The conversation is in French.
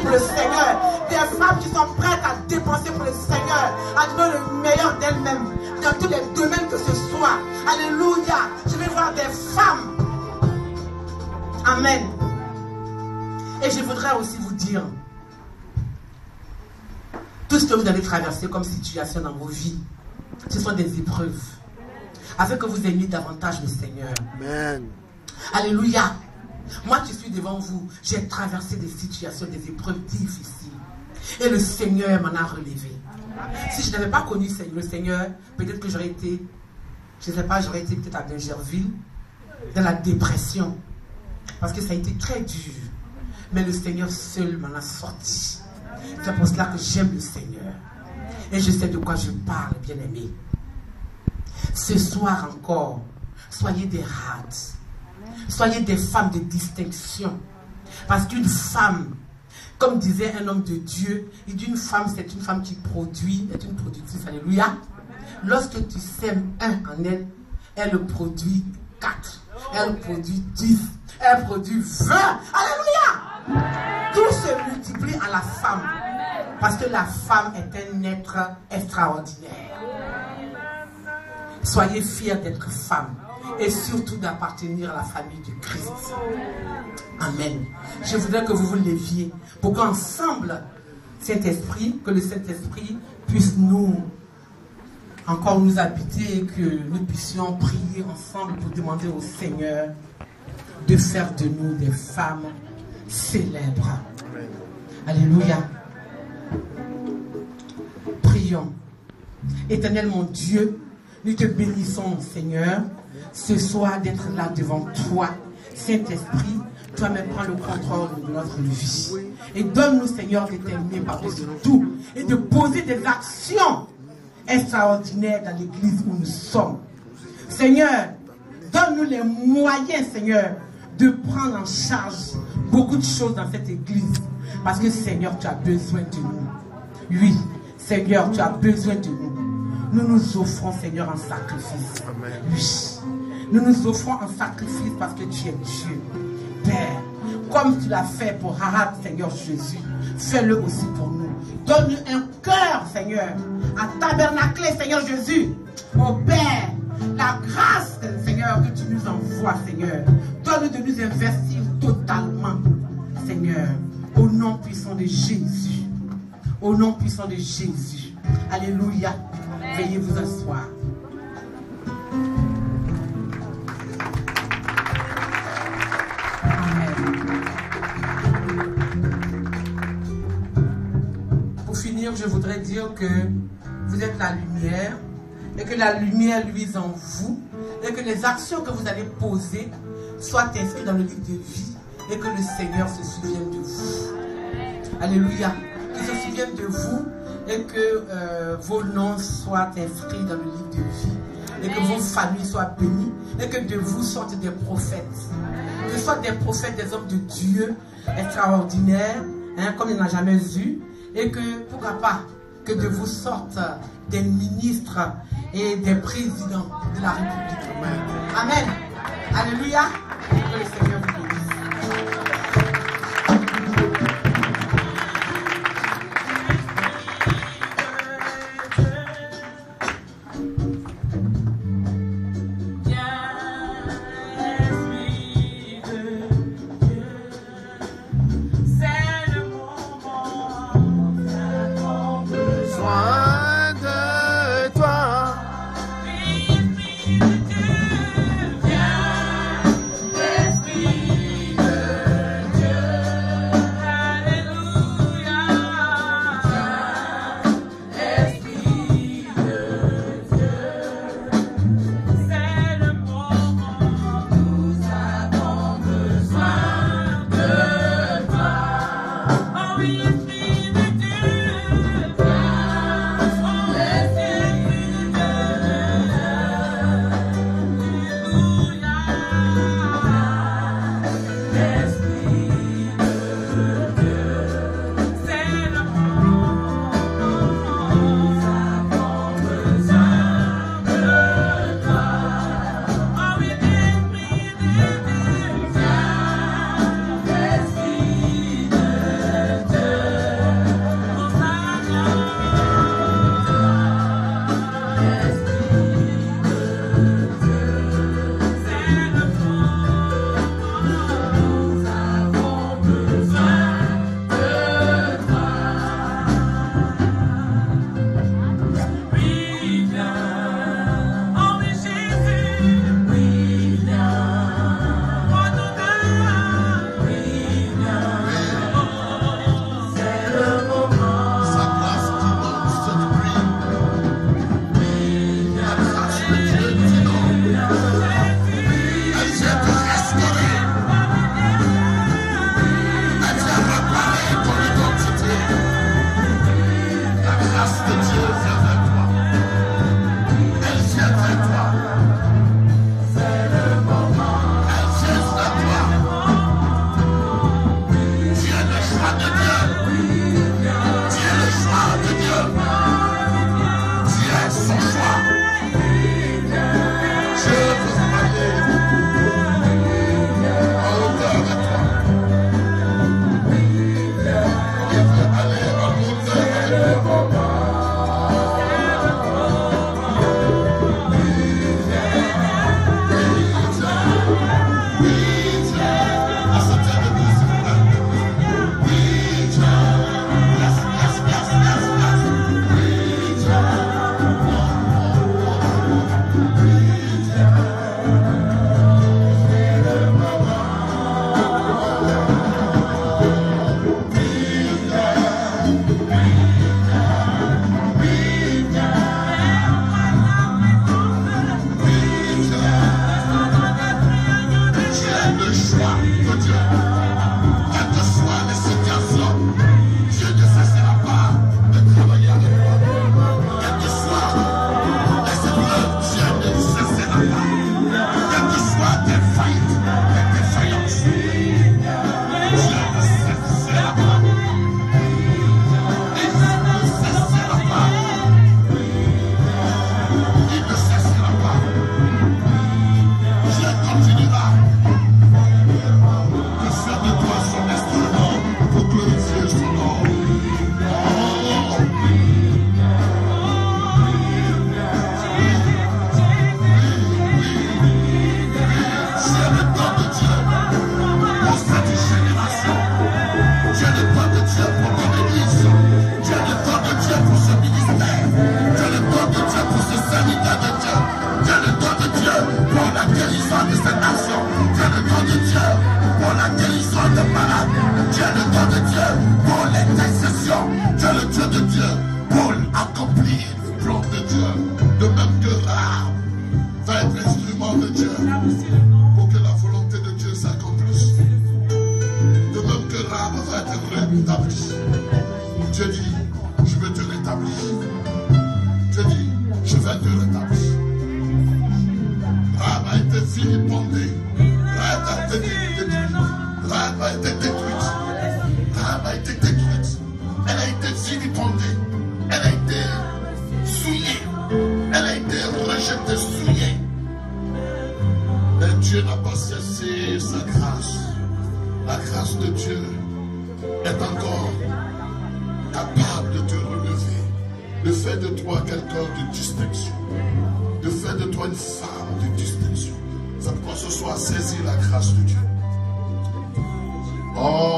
pour le Seigneur. Des femmes qui sont prêtes à dépenser pour le Seigneur, à donner le meilleur d'elles-mêmes dans tous les domaines que ce soit. Alléluia. Je vais voir des femmes. Amen. Et je voudrais aussi vous dire, tout ce que vous allez traverser comme situation dans vos vies, ce sont des épreuves, afin que vous aimiez davantage le Seigneur. Amen. Alléluia. Moi qui suis devant vous, j'ai traversé des situations, des épreuves difficiles. Et le Seigneur m'en a relevé. Si je n'avais pas connu le Seigneur, peut-être que j'aurais été, je ne sais pas, j'aurais été peut-être à Bingerville, dans la dépression. Parce que ça a été très dur. Mais le Seigneur seul m'en a sorti. C'est pour cela que j'aime le Seigneur. Et je sais de quoi je parle, bien-aimé. Ce soir encore, soyez des rades. Soyez des femmes de distinction. Parce qu'une femme, comme disait un homme de Dieu, il dit une femme, c'est une femme qui produit, est une productrice. Alléluia. Lorsque tu sèmes un en elle, elle produit 4. Elle produit 10. Elle produit 20. Alléluia. Tout se multiplie à la femme. Parce que la femme est un être extraordinaire. Soyez fiers d'être femme. Et surtout d'appartenir à la famille de Christ. Amen. Je voudrais que vous vous leviez pour qu'ensemble, Saint-Esprit, que le Saint-Esprit puisse encore nous habiter et que nous puissions prier ensemble pour demander au Seigneur de faire de nous des femmes célèbres. Alléluia. Prions. Éternel mon Dieu, nous te bénissons, Seigneur, ce soir d'être là devant toi. Saint-Esprit, toi-même prends le contrôle de notre vie. Et donne-nous, Seigneur, de t'aimer par-dessus tout et de poser des actions extraordinaires dans l'église où nous sommes. Seigneur, donne-nous les moyens, Seigneur, de prendre en charge beaucoup de choses dans cette église. Parce que, Seigneur, tu as besoin de nous. Oui, Seigneur, tu as besoin de nous. Nous nous offrons, Seigneur, en sacrifice. Amen. Oui. Nous nous offrons en sacrifice parce que tu es Dieu. Père, comme tu l'as fait pour Rahab, Seigneur Jésus, fais-le aussi pour nous. Donne-nous un cœur, Seigneur, à tabernacler, Seigneur Jésus. Oh Père, la grâce, Seigneur, que tu nous envoies, Seigneur. Donne-nous de nous investir totalement, Seigneur, au nom puissant de Jésus. Au nom puissant de Jésus. Alléluia. Veuillez vous asseoir. Amen. Pour finir, je voudrais dire que vous êtes la lumière et que la lumière luise en vous et que les actions que vous allez poser soient inscrites dans le livre de vie et que le Seigneur se souvienne de vous. Alléluia. Qu'il se souvienne de vous et que vos noms soient inscrits dans le livre de vie et que vos familles soient bénies et que de vous sortent des prophètes. Que ce soit des prophètes, des hommes de Dieu extraordinaires, hein, comme il n'y en a jamais eu, et que, pourquoi pas, que de vous sortent des ministres et des présidents de la République. Amen. Alléluia. Et que le Seigneur vous bénisse. être rétabli. Dieu dit, je veux te rétablir. Dieu dit, je vais te rétablir. Rahab a été vilipendée. Rahab a été détruite. Rahab a été détruite. Rahab a été détruite. Elle a été vilipendée. Elle a été souillée. Elle a été rejetée, souillée. Mais Dieu n'a pas cessé sa grâce. La grâce de Dieu est encore capable de te relever, de faire de toi quelqu'un de distinction, de faire de toi une femme de distinction. C'est pourquoi ce soir, saisis la grâce de Dieu. Oh,